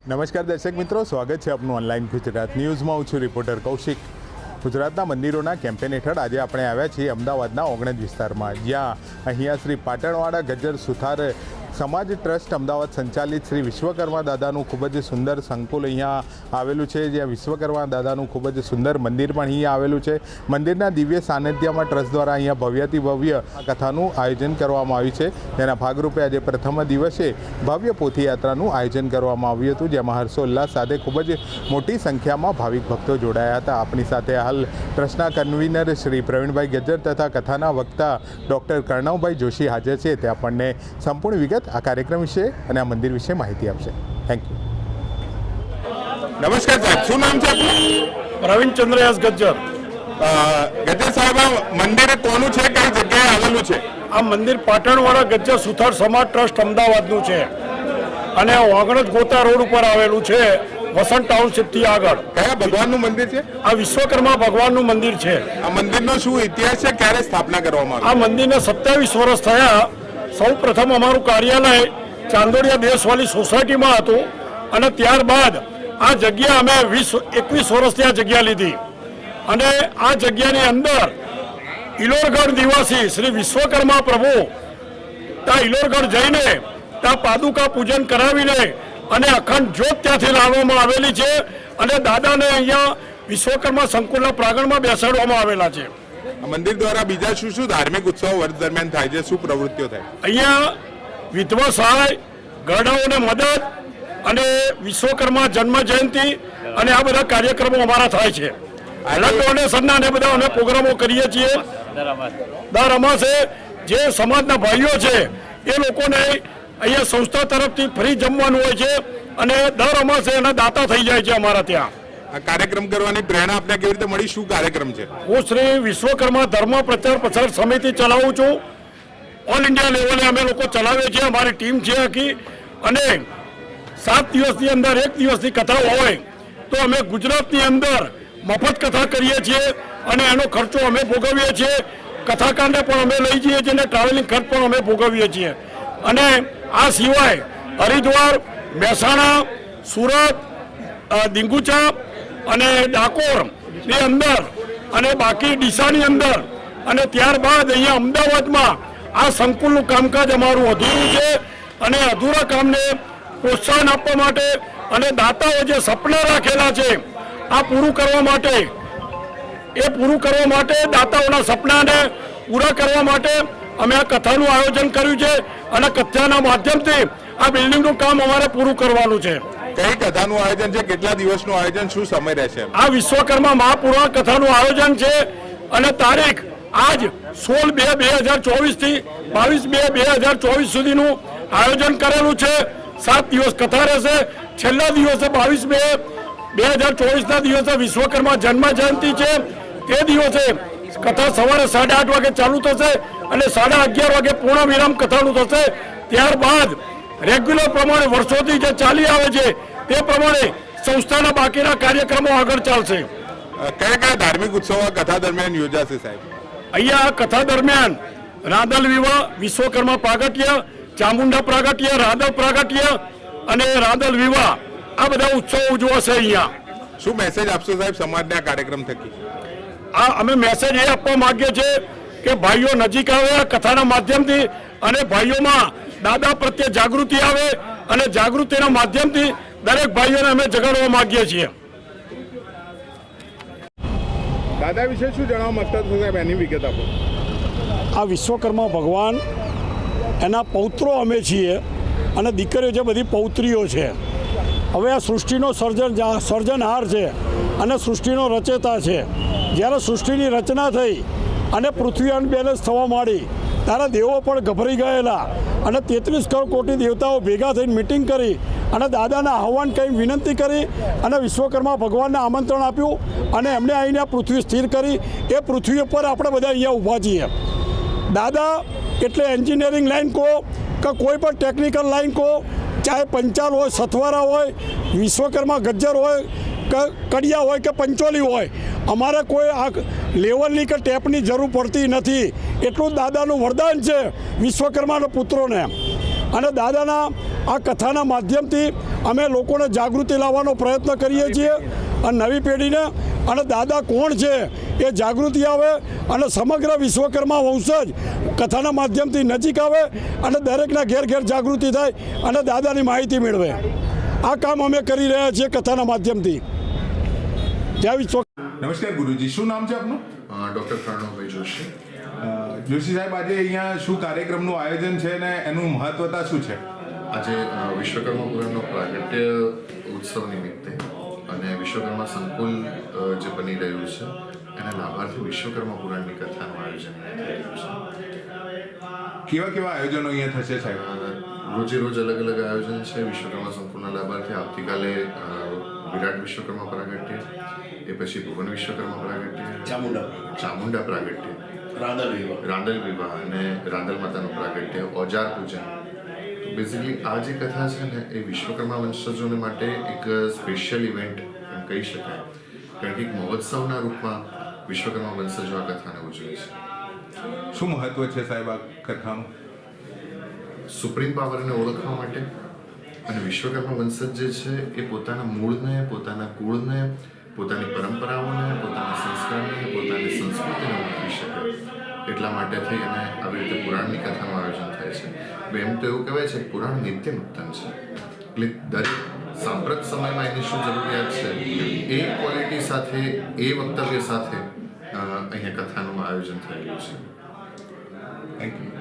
નમસ્કાર દર્શક મિત્રો, સ્વાગત છે આપનું ઓનલાઈન ગુજરાત ન્યૂઝમાં. હું છું રિપોર્ટર કૌશિક. ગુજરાતના મંદિરોના કેમ્પેન હેઠળ આજે આપણે આવ્યા છીએ અમદાવાદના ઓગણજ વિસ્તારમાં, જ્યાં અહીંયા શ્રી પાટણવાડા ગજ્જર સુથાર સમાજ ટ્રસ્ટ અમદાવાદ સંચાલિત શ્રી વિશ્વકર્મા દાદાનું ખૂબ જ સુંદર સંકુલ અહીંયા આવેલું છે, જ્યાં વિશ્વકર્મા દાદાનું ખૂબ જ સુંદર મંદિર પણ અહીંયા આવેલું છે. મંદિરના દિવ્ય સાનિધ્યમાં ટ્રસ્ટ દ્વારા અહીંયા ભવ્યથી ભવ્ય કથાનું આયોજન કરવામાં આવ્યું છે. તેના ભાગરૂપે આજે પ્રથમ દિવસે ભવ્ય પોથીયાત્રાનું આયોજન કરવામાં આવ્યું હતું, જેમાં હર્ષોલ્લાસ સાથે ખૂબ જ મોટી સંખ્યામાં ભાવિક ભક્તો જોડાયા હતા. આપણી સાથે હાલ ટ્રસ્ટના કન્વીનર શ્રી પ્રવીણભાઈ ગજ્જર તથા કથાના વક્તા ડૉક્ટર કર્ણવભાઈ જોશી હાજર છે. તે આપણને સંપૂર્ણ વિગત આ કાર્યક્રમ વિશે અને આ મંદિર વિશે માહિતી આપશે. Thank you. નમસ્કાર સાહેબ, શું નામ છે આપનું? પ્રવીણ ચંદ્રયાસ ગજ્જર. ગજ્જર સાહેબ, આ મંદિર કોનું છે, કઈ જગ્યાએ આવેલું છે? આ મંદિર પાટણવાડા ગજ્જર સુથાર સમાજ ટ્રસ્ટ અમદાવાદનું છે અને ઓગણજ ગોતા રોડ ઉપર આવેલું છે, વસંત ટાઉનશીપથી આગળ. કયા ભગવાનનું મંદિર છે? આ વિશ્વકર્મા ભગવાનનું મંદિર છે. આ મંદિરનો શું ઇતિહાસ છે, ક્યારે સ્થાપના કરવામાં આ મંદિરને 27 વર્ષ થયા. સૌ પ્રથમ અમારું કાર્યાલય ચાંદોડિયા દેશવાલી સોસાયટીમાં હતું અને ત્યારબાદ આ જગ્યા અમે 21 વર્ષથી આ જગ્યા લીધી અને આ જગ્યાની અંદર ઇલોરગઢ નિવાસી શ્રી વિશ્વકર્મા પ્રભુ ત્યાં ઇલોરગઢ જઈને ત્યાં પાદુકા પૂજન કરાવીને અને અખંડ જ્યોત ત્યાંથી લાવવામાં આવેલી છે અને દાદાને અહીંયા વિશ્વકર્મા સંકુલના પ્રાંગણમાં બેસાડવામાં આવેલા છે. મંદિર દ્વારા બીજા શું શું ધાર્મિક ઉત્સવો વર્ષ દરમિયાન થાય છે, શું પ્રવૃત્તિઓ થાય? અહીંયા વિધવા સહાય, ગરડાઓને મદદ અને વિશ્વકર્મા જન્મ જયંતિ અને આ બધા કાર્યક્રમો અમારા થાય છે. બ્લડ ડોનેશનના અને બધા અમે પ્રોગ્રામો કરીએ છીએ. દર અમાસે જે સમાજના ભાઈઓ છે એ લોકોને અહીંયા સંસ્થા તરફથી ફ્રી જમવાનું હોય છે અને દર અમાસે એના દાતા થઈ જાય છે અમારા ત્યાં. આ કાર્યક્રમ કરવાની પ્રેરણા આપને કેવી રીતે મળી? શું કાર્યક્રમ છે? હું શ્રી વિશ્વકર્મા ધર્મ પ્રચાર પ્રસાર સમિતિ ચલાવું છું. ઓલ ઇન્ડિયા લેવલે અમે લોકો ચલાવીએ છીએ, અમારી ટીમ છે આખી. અને 7 દિવસની અંદર 1 દિવસની કથા હોય તો અમે ગુજરાતની અંદર મફત કથા કરીએ છીએ અને એનો ખર્ચો અમે ભોગવીએ છીએ. કથાકારને પણ અમે લઈ જઈએ છીએ અને ટ્રાવેલિંગ ખર્ચ પણ અમે ભોગવીએ છીએ. અને આ સિવાય હરિદ્વાર, મહેસાણા, સુરત, દિંગુચા અને ડાકોરની અંદર અને બાકી ડીસાની અંદર અને ત્યારબાદ અહીંયા અમદાવાદમાં આ સંકુલનું કામકાજ અમારું અધૂરું છે અને અધૂરા કામને પ્રોત્સાહન આપવા માટે અને દાતાઓ જે સપના રાખેલા છે આ પૂરું કરવા માટે દાતાઓના સપનાને પૂરા કરવા માટે અમે આ કથાનું આયોજન કર્યું છે અને કથાના માધ્યમથી આ બિલ્ડિંગનું કામ અમારે પૂરું કરવાનું છે. કઈ કથાનું આયોજન છે, કેટલા દિવસનું આયોજન, શું સમય રહેશે? આ વિશ્વકર્મા મહાપુરાણ કથાનું આયોજન છે અને તારીખ આજ 16/2/2024 થી 22/2/2024 સુધીનું આયોજન કરેલું છે. 7 દિવસ કથા રહેશે. છેલ્લા દિવસે 22/2/2024 દિવસે વિશ્વકર્મા જન્મ જયંતિ છે. તે દિવસે કથા સવારે 8:30 વાગે ચાલુ થશે અને 11:30 વાગે પૂર્ણ વિરામ કથાનું થશે. ત્યારબાદ રેગ્યુલર પ્રમાણે વર્ષોથી જે ચાલી આવે છે તે પ્રમાણે સંસ્થાના બાકીના કાર્યક્રમો આગળ ચાલશે. કયા કયા ધાર્મિક ઉત્સવો કથા દરમિયાન યોજાશે સાહેબ? અહીંયા કથા દરમિયાન રાદલ વિવાહ, વિશ્વકર્મા પ્રાગટ્ય, ચામુંડા પ્રાગટ્ય, રાદલ પ્રાગટ્ય અને રાદલ વિવાહ આ બધા ઉત્સવો ઉજવાશે. અહીંયા શું મેસેજ આપશો સાહેબ સમાજના કાર્યક્રમ થકી? અમે મેસેજ એ આપવા માંગીએ છીએ કે ભાઈઓ નજીક આવે આ કથાના માધ્યમથી અને ભાઈઓમાં દાદા પ્રત્યે જાગૃતિ આવે અને જાગૃતિના માધ્યમથી દરેક ભાઈઓને અમે જગાડવા માંગીએ છીએ. દાદા વિશે શું જણાવવા માંગતા છો સાહેબ, એની વિગત આપો. આ વિશ્વકર્મા ભગવાન એના પૌત્રો અમે છીએ અને દીકરીઓ જે બધી પૌત્રીઓ છે. હવે આ સૃષ્ટિનો સર્જનહાર છે અને સૃષ્ટિનો રચેતા છે. જ્યારે સૃષ્ટિની રચના થઈ અને પૃથ્વી અનબેલેન્સ થવા માંડી ત્યારે દેવો પણ ગભરાઈ ગયેલા અને 33 કોટી દેવતાઓ ભેગા થઈને મિટિંગ કરી અને દાદાના આહવાન કરી વિનંતી કરી અને વિશ્વકર્મા ભગવાનને આમંત્રણ આપ્યું અને એમણે આવીને આ પૃથ્વી સ્થિર કરી. એ પૃથ્વી ઉપર આપણે બધા અહીંયા ઊભા છીએ. દાદા એટલે એન્જિનિયરિંગ લાઈન કહો કે કોઈ પણ ટેકનિકલ લાઈન કહો, ચાહે પંચાલ હોય, સથવારા હોય, વિશ્વકર્મા ગજ્જર હોય, કડિયા હોય કે પંચોલી હોય, અમારે કોઈ આ લેવલની કે ટેપની જરૂર પડતી નથી. એટલું દાદાનું વરદાન છે વિશ્વકર્માના પુત્રોને. અને દાદાના આ કથાના માધ્યમથી અમે લોકોને જાગૃતિ લાવવાનો પ્રયત્ન કરીએ છીએ અને નવી પેઢીને અને દાદા કોણ છે એ જાગૃતિ આવે અને સમગ્ર વિશ્વકર્મા વંશજ કથાના માધ્યમથી નજીક આવે અને દરેકના ઘેર ઘેર જાગૃતિ થાય અને દાદાની માહિતી મેળવે. આ કામ અમે કરી રહ્યા છીએ કથાના માધ્યમથી. જય વિશ્વ. નમસ્કાર ગુરુજી, શું નામ છે આપનું? ડૉક્ટર પ્રણવભાઈ જોશી. જોશી સાહેબ, આજે અહીંયા શું કાર્યક્રમનું આયોજન છે અને એનું મહત્વતા શું છે? આજે વિશ્વકર્મા પુરાણનો પ્રાગટ્ય ઉત્સવ નિમિત્તે અને વિશ્વકર્મા સંકુલ જે બની રહ્યું છે એના લાભાર્થી વિશ્વકર્મા પુરાણની કથાનું આયોજન થઈ રહ્યું છે. કેવા કેવા આયોજનો અહીંયા થશે સાહેબ? રોજે રોજ અલગ અલગ આયોજન છે. વિશ્વકર્મા સંકુલના લાભાર્થી આવતીકાલે વિરાટ વિશ્વકર્મા પ્રાગટ્ય, એ પછી ભુવન વિશ્વકર્મા પ્રાગટ્ય, ચામુંડા પ્રાગટ્ય, રાંદલ વિવાહ અને રાંદલ માતાનું પ્રાગટ્ય, ઓજાર પૂજન. તો બેઝિકલી આ જે કથા છે ને એ વિશ્વકર્મા વંશજોને માટે એક સ્પેશિયલ ઇવેન્ટ એમ કહી શકાય, કારણ કે એક મહોત્સવના રૂપમાં વિશ્વકર્મા વંશજો આ કથાને ઉજવે છે. શું મહત્વ છે સાહેબ આ કથાનું? સુપ્રીમ પાવરને ઓળખવા માટે અને વિશ્વકર્મા વંશજ જે છે એ પોતાના મૂળને, પોતાના કુળને, પોતાની પરંપરાઓને, પોતાના સંસ્કારને, પોતાની સંસ્કૃતિને ઓળખી શકે એટલા માટે થઈ અને આવી રીતે પુરાણની કથાનું આયોજન થાય છે. એમ તો એવું કહેવાય છે કે પુરાણ નિત્ય નૂતન છે, એટલે દરેક સાંપ્રત સમયમાં એની શું જરૂરિયાત છે એ ક્વોલિટી સાથે, એ વક્તવ્ય સાથે અહીંયા કથાનું આયોજન થયેલું છે. Thank you.